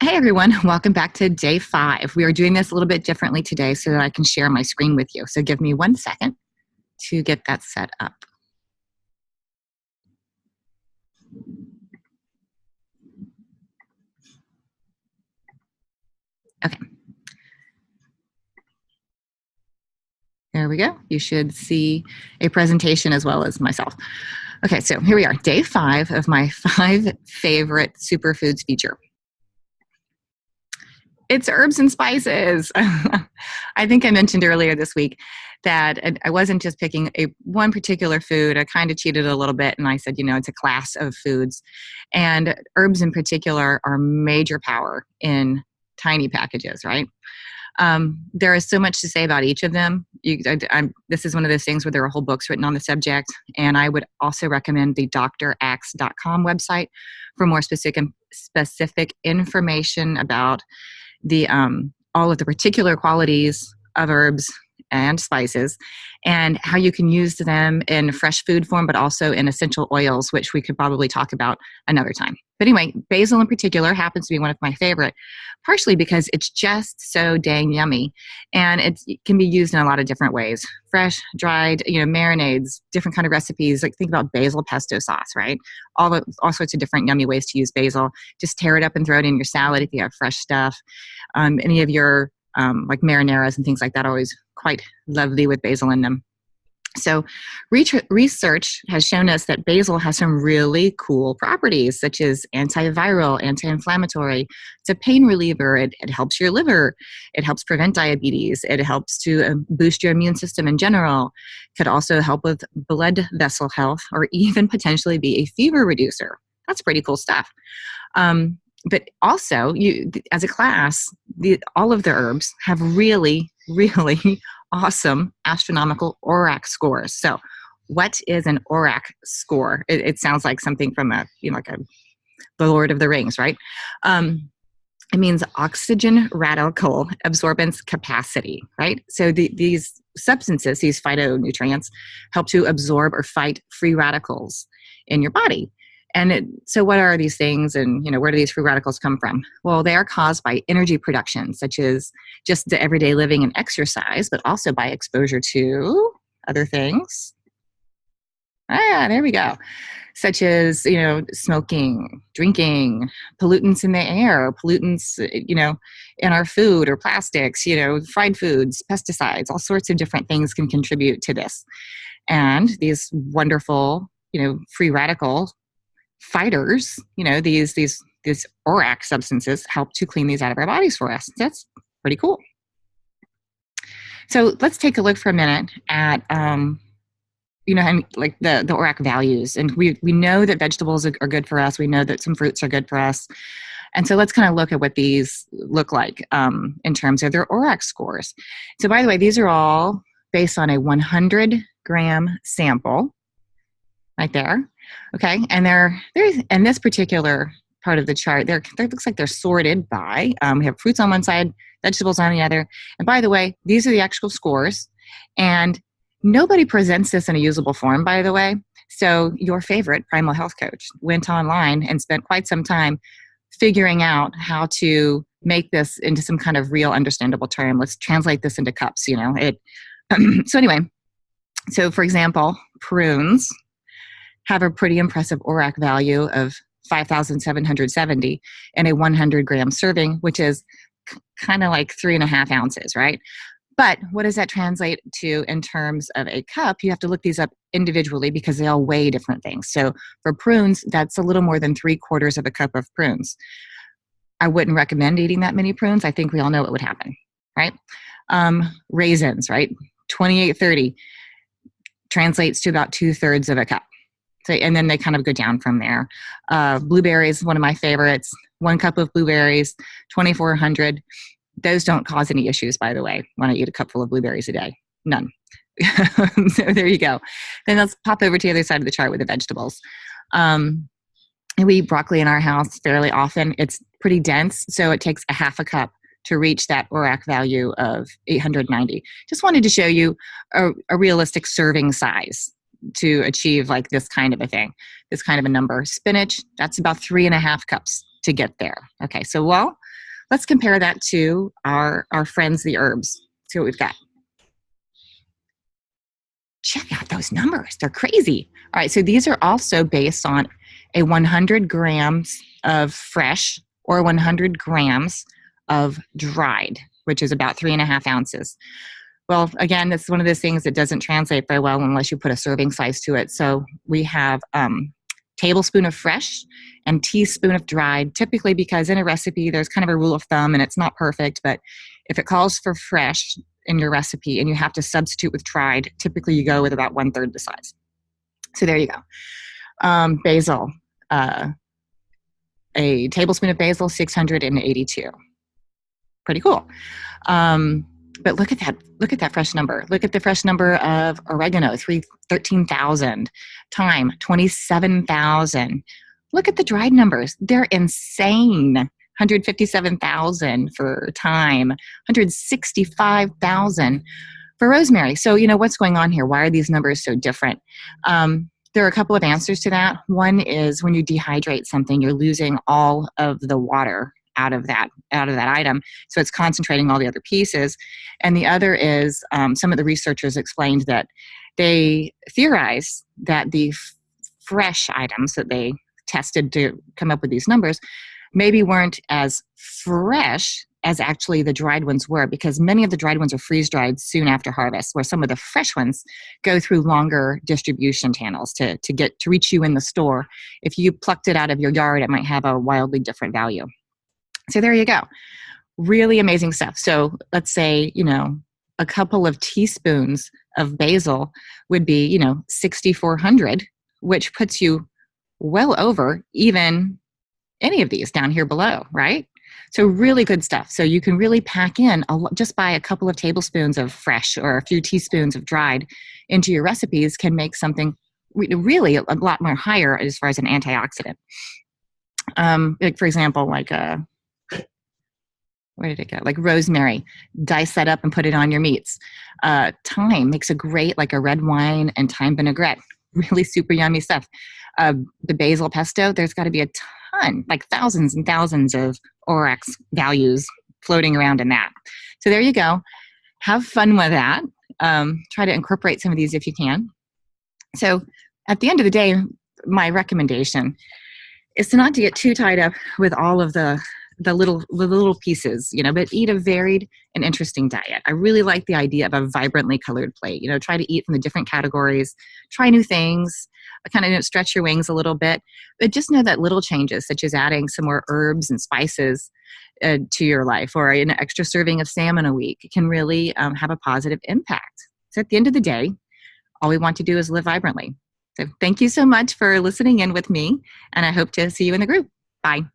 Hey everyone, welcome back to day 5. We are doing this a little bit differently today so that I can share my screen with you. So give me 1 second to get that set up. Okay. There we go. You should see a presentation as well as myself. Okay, so here we are, day 5 of my 5 favorite superfoods feature. It's herbs and spices. I think I mentioned earlier this week that I wasn't just picking one particular food. I kind of cheated a little bit and I said, it's a class of foods. And herbs in particular are major power in tiny packages, right? There is so much to say about each of them. This is one of those things where there are whole books written on the subject. And I would also recommend the drax.com website for more specific information about the all of the particular qualities of herbs and spices and how you can use them in fresh food form, but also in essential oils, which we could probably talk about another time. But anyway, basil in particular happens to be one of my favorite, partially because it's just so dang yummy. And it can be used in a lot of different ways. Fresh, dried, marinades, different kind of recipes. Like think about basil pesto sauce, right? All sorts of different yummy ways to use basil. Just tear it up and throw it in your salad if you have fresh stuff. Any of your like marinaras and things like that are always quite lovely with basil in them. So research has shown us that basil has some really cool properties, such as antiviral, anti-inflammatory. It's a pain reliever. It helps your liver. It helps prevent diabetes. It helps to boost your immune system in general. Could also help with blood vessel health or even potentially be a fever reducer. That's pretty cool stuff. But also, as a class, all of the herbs have really, really awesome astronomical ORAC scores. So what is an ORAC score? It sounds like something from the Lord of the Rings, right? It means oxygen radical absorbance capacity, right? So these substances, these phytonutrients, help to absorb or fight free radicals in your body. And so what are these things and, where do these free radicals come from? Well, they are caused by energy production, such as just the everyday living and exercise, but also by exposure to other things. There we go. Such as, smoking, drinking, pollutants in the air, pollutants, in our food or plastics, fried foods, pesticides, all sorts of different things can contribute to this. And these wonderful, free radical fighters, these ORAC substances help to clean these out of our bodies for us. That's pretty cool. So let's take a look for a minute at, like the ORAC values. And we know that vegetables are good for us. We know that some fruits are good for us. And so let's kind of look at what these look like in terms of their ORAC scores. So by the way, these are all based on a 100-gram sample right there. Okay, and they're in this particular part of the chart, it looks like they're sorted by, we have fruits on one side, vegetables on the other. And by the way, these are the actual scores. And nobody presents this in a usable form, by the way. So your favorite Primal Health coach went online and spent quite some time figuring out how to make this into some kind of real understandable term. Let's translate this into cups, So anyway, so for example, prunes have a pretty impressive ORAC value of 5,770 in a 100-gram serving, which is kind of like 3.5 ounces, right? But what does that translate to in terms of a cup? You have to look these up individually because they all weigh different things. So for prunes, that's a little more than 3/4 of a cup of prunes. I wouldn't recommend eating that many prunes. I think we all know what would happen, right? Raisins, right? 2830 translates to about 2/3 of a cup. So, and then they kind of go down from there. Blueberries, one of my favorites. 1 cup of blueberries, 2,400. Those don't cause any issues, by the way, when I eat a cupful of blueberries a day. None. So there you go. Then let's pop over to the other side of the chart with the vegetables. We eat broccoli in our house fairly often. It's pretty dense, so it takes a 1/2 cup to reach that ORAC value of 890. Just wanted to show you a realistic serving size to achieve like this kind of a thing, this kind of a number. Spinach, that's about 3.5 cups to get there. Okay, so let's compare that to our friends, the herbs. See what we've got. Check out those numbers. They're crazy. All right, so these are also based on a 100 grams of fresh or 100 grams of dried, which is about 3.5 ounces. Well, again, that's one of those things that doesn't translate very well unless you put a serving size to it. So we have tablespoon of fresh and teaspoon of dried, typically because in a recipe, there's kind of a rule of thumb and it's not perfect, but if it calls for fresh in your recipe and you have to substitute with dried, typically you go with about 1/3 the size. So there you go. Basil, a tablespoon of basil, 682. Pretty cool. But look at that fresh number. Look at the fresh number of oregano, 13,000. Thyme, 27,000. Look at the dried numbers. They're insane. 157,000 for thyme, 165,000 for rosemary. So, what's going on here? Why are these numbers so different? There are a couple of answers to that. One is when you dehydrate something, you're losing all of the water out of that item, so it's concentrating all the other pieces. And the other is some of the researchers explained that they theorize that the fresh items that they tested to come up with these numbers maybe weren't as fresh as actually the dried ones were, because many of the dried ones are freeze-dried soon after harvest, where some of the fresh ones go through longer distribution channels to reach you in the store. If you plucked it out of your yard, it might have a wildly different value. So there you go. Really amazing stuff. So let's say, a couple of teaspoons of basil would be, 6,400, which puts you well over even any of these down here below, right? So really good stuff. So you can really pack in just by a couple of tablespoons of fresh or a few teaspoons of dried into your recipes can make something really a lot more higher as far as an antioxidant. Like for example, where did it go? Like rosemary, dice that up and put it on your meats. Thyme makes a great, like a red wine and thyme vinaigrette. Really super yummy stuff. The basil pesto, there's got to be a ton, like thousands and thousands of ORAX values floating around in that. So there you go. Have fun with that. Try to incorporate some of these if you can. So at the end of the day, my recommendation is to not to get too tied up with all of the little pieces, but eat a varied and interesting diet. I really like the idea of a vibrantly colored plate. Try to eat from the different categories, try new things, kind of stretch your wings a little bit, but just know that little changes, such as adding some more herbs and spices to your life, or an extra serving of salmon a week, can really have a positive impact. So at the end of the day, all we want to do is live vibrantly. So thank you so much for listening in with me, and I hope to see you in the group. Bye.